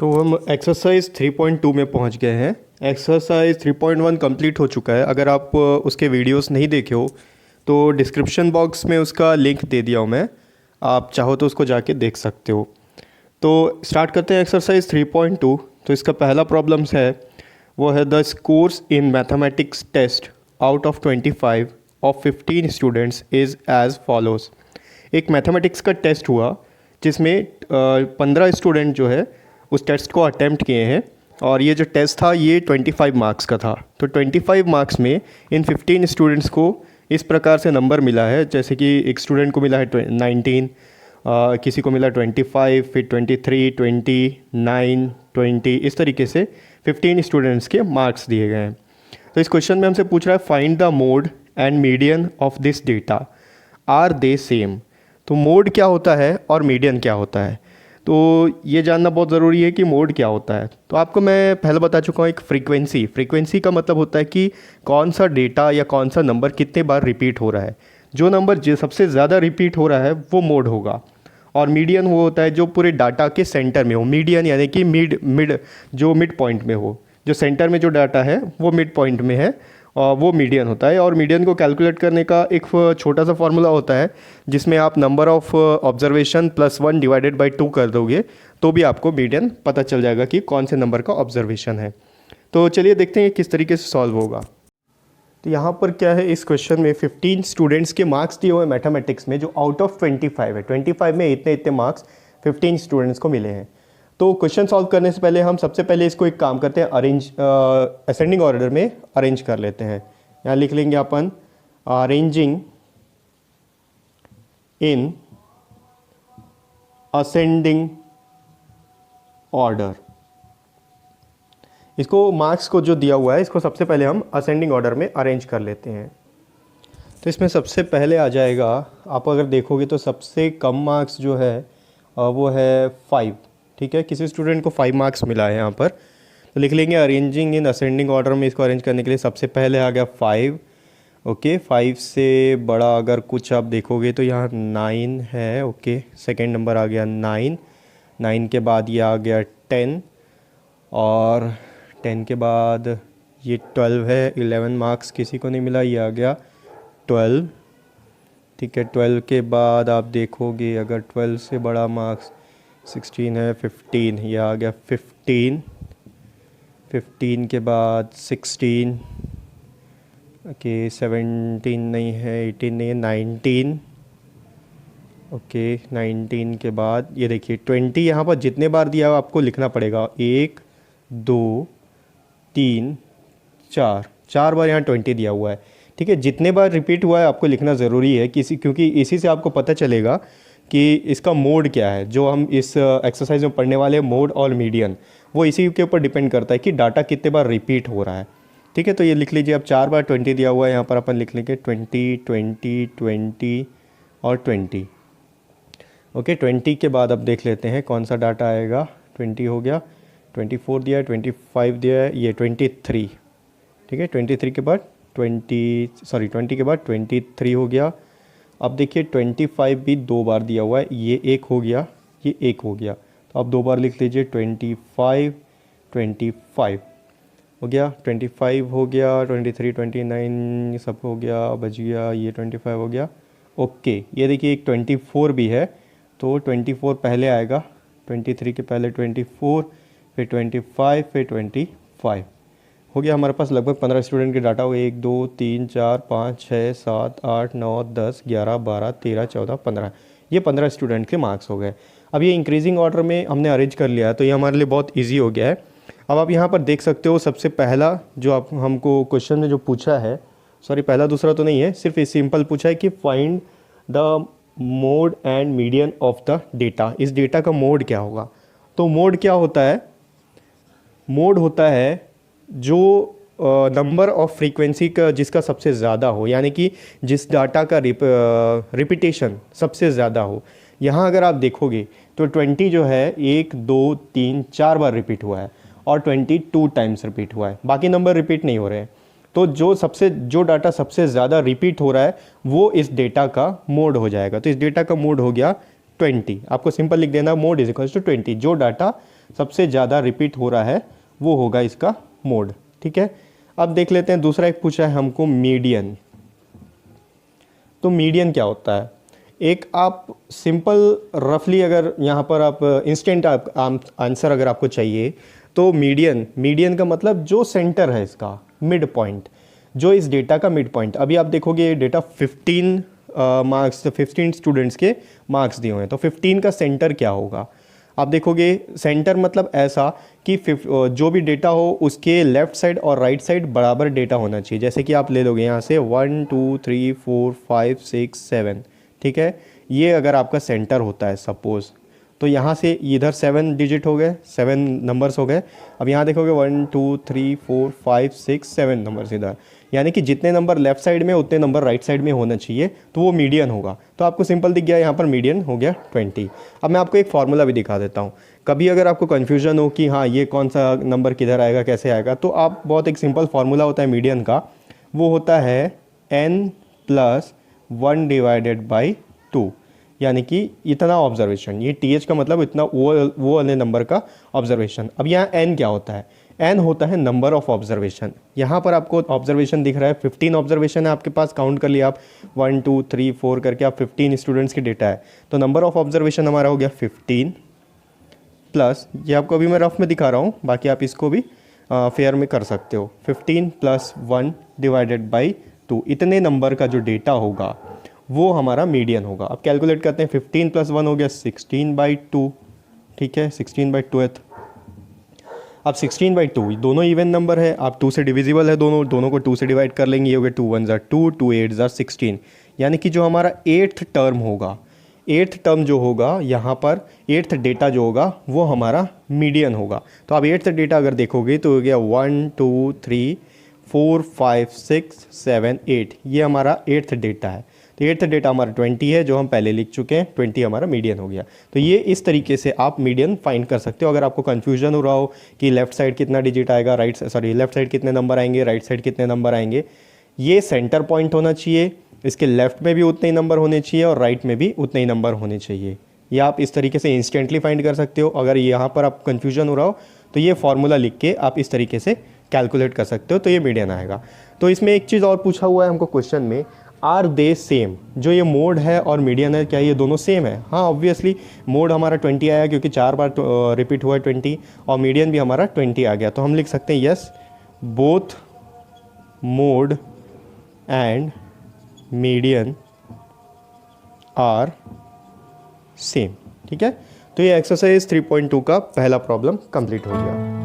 तो हम एक्सरसाइज 3.2 में पहुंच गए हैं। एक्सरसाइज 3.1 कंप्लीट हो चुका है। अगर आप उसके वीडियोस नहीं देखे हो तो डिस्क्रिप्शन बॉक्स में उसका लिंक दे दिया हूँ मैं, आप चाहो तो उसको जाके देख सकते हो। तो स्टार्ट करते हैं एक्सरसाइज 3.2। तो इसका पहला प्रॉब्लम्स है वो है the scores in mathematics test out of 25 of 15 students is as follows. एक मैथमेटिक्स का टेस्ट हुआ जिसमें 15 स्टूडेंट जो है उस टेस्ट को अटैम्प्ट किए हैं और ये जो टेस्ट था ये 25 मार्क्स का था। तो 25 मार्क्स में इन 15 स्टूडेंट्स को इस प्रकार से नंबर मिला है, जैसे कि एक स्टूडेंट को मिला है 19, किसी को मिला 25, फिर 23, 20, 9, 20, इस तरीके से 15 स्टूडेंट्स के मार्क्स दिए गए हैं। तो इस क्वेश्चन में हमसे पूछ रहा है find the mode and median of this data, are they same. तो मोड क्या होता है और मीडियन क्या होता है, तो ये जानना बहुत ज़रूरी है कि मोड क्या होता है। तो आपको मैं पहले बता चुका हूँ एक फ्रीक्वेंसी का मतलब होता है कि कौन सा डेटा या कौन सा नंबर कितने बार रिपीट हो रहा है। जो नंबर जो सबसे ज़्यादा रिपीट हो रहा है वो मोड होगा। और मीडियन वो होता है जो पूरे डाटा के सेंटर में हो। मीडियन यानी कि मिड पॉइंट में हो, जो सेंटर में जो डाटा है वो मिड पॉइंट में है और वो मीडियन होता है। और मीडियन को कैलकुलेट करने का एक छोटा सा फॉर्मूला होता है जिसमें आप number of observation +1 divided by 2 कर दोगे तो भी आपको मीडियन पता चल जाएगा कि कौन से नंबर का ऑब्जर्वेशन है। तो चलिए देखते हैं किस तरीके से सॉल्व होगा। तो यहाँ पर क्या है, इस क्वेश्चन में 15 स्टूडेंट्स के मार्क्स दिए हुए मैथमेटिक्स में जो आउट ऑफ 25 है। 25 में इतने मार्क्स 15 स्टूडेंट्स को मिले हैं। तो क्वेश्चन सॉल्व करने से पहले हम सबसे पहले इसको एक काम करते हैं, असेंडिंग ऑर्डर में अरेंज कर लेते हैं। यहाँ लिख लेंगे अपन अरेंजिंग इन असेंडिंग ऑर्डर। इसको मार्क्स को जो दिया हुआ है इसको सबसे पहले हम असेंडिंग ऑर्डर में अरेंज कर लेते हैं। तो इसमें सबसे पहले आ जाएगा, आप अगर देखोगे तो सबसे कम मार्क्स जो है वो है 5। ठीक है, किसी स्टूडेंट को 5 मार्क्स मिला है यहाँ पर। तो लिख लेंगे अरेंजिंग इन असेंडिंग ऑर्डर में इसको अरेंज करने के लिए सबसे पहले आ गया 5। ओके, 5 से बड़ा अगर कुछ आप देखोगे तो यहाँ 9 है। ओके, सेकंड नंबर आ गया 9। 9 के बाद ये आ गया 10 और 10 के बाद ये 12 है। 11 मार्क्स किसी को नहीं मिला, ये आ गया 12। ठीक है, 12 के बाद आप देखोगे अगर 12 से बड़ा मार्क्स 16 है, 15, ये आ गया 15। 15 के बाद 16, ओके 17 नहीं है, 18 नहीं है, 19। ओके 19 के बाद ये देखिए 20। यहाँ पर जितने बार दिया है आपको लिखना पड़ेगा, 1 2 3 4, 4 बार यहाँ 20 दिया हुआ है। ठीक है, जितने बार रिपीट हुआ है आपको लिखना ज़रूरी है क्योंकि इसी से आपको पता चलेगा कि इसका मोड क्या है। जो हम इस एक्सरसाइज में पढ़ने वाले मोड और मीडियन, वो इसी के ऊपर डिपेंड करता है कि डाटा कितने बार रिपीट हो रहा है। ठीक है, तो ये लिख लीजिए, अब 4 बार 20 दिया हुआ है, यहाँ पर अपन लिख लेंगे 20 20 20 और 20। ओके, 20 के बाद अब देख लेते हैं कौन सा डाटा आएगा। 20 हो गया, 24 दिया है, 25 दिया है, ये 23। ठीक है, 23 के बाद 20 के बाद 23 हो गया। अब देखिए 25 भी 2 बार दिया हुआ है, ये 1 हो गया, ये 1 हो गया। तो अब 2 बार लिख लीजिए, 25 25 हो गया, 25 हो गया, 23 29 सब हो गया, बच गया, ये 25 हो गया। ओके, ये देखिए एक 24 भी है, तो 24 पहले आएगा, 23 के पहले 24, फिर 25, फिर 25 हो गया। हमारे पास लगभग 15 स्टूडेंट के डाटा हो गए। 1 2 3 4 5 6 7 8 9 10 11 12 13 14 15, ये 15 स्टूडेंट के मार्क्स हो गए। अब ये इंक्रीजिंग ऑर्डर में हमने अरेंज कर लिया है, तो ये हमारे लिए बहुत इजी हो गया है। अब आप यहाँ पर देख सकते हो सबसे पहला जो आप हमको क्वेश्चन में जो पूछा है, सॉरी पहला दूसरा तो नहीं है, सिर्फ ये सिंपल पूछा है कि find the mode and median of the data. इस डेटा का मोड क्या होगा। तो मोड क्या होता है, मोड होता है जो नंबर ऑफ फ्रीक्वेंसी का जिसका सबसे ज़्यादा हो, यानी कि जिस डाटा का रिपीटेशन सबसे ज़्यादा हो। यहाँ अगर आप देखोगे तो 20 जो है 1 2 3 4 बार रिपीट हुआ है और 22 टाइम्स रिपीट हुआ है, बाकी नंबर रिपीट नहीं हो रहे हैं। तो जो डाटा सबसे ज़्यादा रिपीट हो रहा है वो इस डेटा का मोड हो जाएगा। तो इस डेटा का मोड हो गया 20। आपको सिंपल लिख देना, मोड इज इक्वल्स टू 20। जो डाटा सबसे ज़्यादा रिपीट हो रहा है वो होगा इसका मोड। ठीक है, अब देख लेते हैं दूसरा एक पूछा है हमको मीडियन। तो मीडियन क्या होता है? एक आप सिंपल रफली अगर यहाँ पर आप इंस्टेंट आंसर अगर आपको चाहिए तो मीडियन का मतलब जो सेंटर है इसका मिड पॉइंट, जो इस डेटा का मिड पॉइंट। अभी आप देखोगे ये डेटा 15 मार्क्स 15 स्टूडेंट्स के मार्क्स दिए हुए हैं, तो 15 का सेंटर क्या होगा? आप देखोगे सेंटर मतलब ऐसा कि जो भी डेटा हो उसके लेफ्ट साइड और राइट साइड बराबर डेटा होना चाहिए। जैसे कि आप ले लोगे यहाँ से 1 2 3 4 5 6 7, ठीक है, ये अगर आपका सेंटर होता है सपोज़, तो यहाँ से इधर 7 डिजिट हो गए, 7 नंबर्स हो गए। अब यहाँ देखोगे 1 2 3 4 5 6 7 नंबर्स इधर, यानी कि जितने नंबर लेफ्ट साइड में उतने नंबर राइट साइड में होना चाहिए, तो वो मीडियन होगा। तो आपको सिंपल दिख गया यहाँ पर मीडियन हो गया 20। अब मैं आपको एक फार्मूला भी दिखा देता हूँ। कभी अगर आपको कन्फ्यूजन हो कि हाँ ये कौन सा नंबर किधर आएगा कैसे आएगा, तो आप बहुत एक सिंपल फार्मूला होता है मीडियन का, वो होता है n+1 डिवाइडेड बाई 2, यानी कि इतना ऑब्जर्वेशन, ये TH का मतलब इतना वो वाले नंबर का ऑब्जर्वेशन। अब यहाँ n क्या होता है? n होता है नंबर ऑफ ऑब्जर्वेशन। यहाँ पर आपको ऑब्जर्वेशन दिख रहा है 15 ऑब्जर्वेशन है आपके पास, काउंट कर लिया आप 1 2 3 4 करके, आप 15 स्टूडेंट्स की डेटा है, तो नंबर ऑफ ऑब्जर्वेशन हमारा हो गया 15 प्लस, ये आपको अभी मैं रफ में दिखा रहा हूँ, बाकी आप इसको भी फेयर में कर सकते हो, 15 + 1 डिवाइडेड बाई 2, इतने नंबर का जो डेटा होगा वो हमारा मीडियन होगा। अब कैलकुलेट करते हैं, 15 + 1 हो गया 16/2, ठीक है, 16/2। अब 16/2 दोनों इवन नंबर है, आप 2 से डिविजिबल है, दोनों को 2 से डिवाइड कर लेंगे, ये हो गया 2 1 = 2, 2 8 = 16, यानी कि जो हमारा 8th टर्म होगा, 8th टर्म जो होगा यहाँ पर 8th डेटा जो होगा वो हमारा मीडियन होगा। तो आप 8th डेटा अगर देखोगे तो हो गया 1 2 3 4 5 6 7 8, ये हमारा 8th डेटा है। तो 8th डेटा हमारा 20 है जो हम पहले लिख चुके हैं, 20 हमारा मीडियन हो गया। तो ये इस तरीके से आप मीडियन फाइंड कर सकते हो। अगर आपको कन्फ्यूजन हो रहा हो कि लेफ्ट साइड कितना डिजिट आएगा, लेफ्ट साइड कितने नंबर आएंगे, राइट साइड कितने नंबर आएंगे, ये सेंटर पॉइंट होना चाहिए, इसके लेफ्ट में भी उतने ही नंबर होने चाहिए और राइट में भी उतने ही नंबर होने चाहिए। ये आप इस तरीके से इंस्टेंटली फाइंड कर सकते हो। अगर यहाँ पर आप कन्फ्यूजन हो रहा हो तो ये फार्मूला लिख के आप इस तरीके से कैलकुलेट कर सकते हो, तो ये मीडियन आएगा। तो इसमें एक चीज़ और पूछा हुआ है हमको क्वेश्चन में, आर दे सेम? जो ये मोड है और मीडियन है, क्या ये दोनों सेम है? हाँ, ऑब्वियसली मोड हमारा 20 आया क्योंकि 4 बार रिपीट हुआ है 20, और मीडियन भी हमारा 20 आ गया। तो हम लिख सकते हैं yes, both mode and median are same. ठीक है, तो ये एक्सरसाइज 3.2 का पहला प्रॉब्लम कंप्लीट हो गया।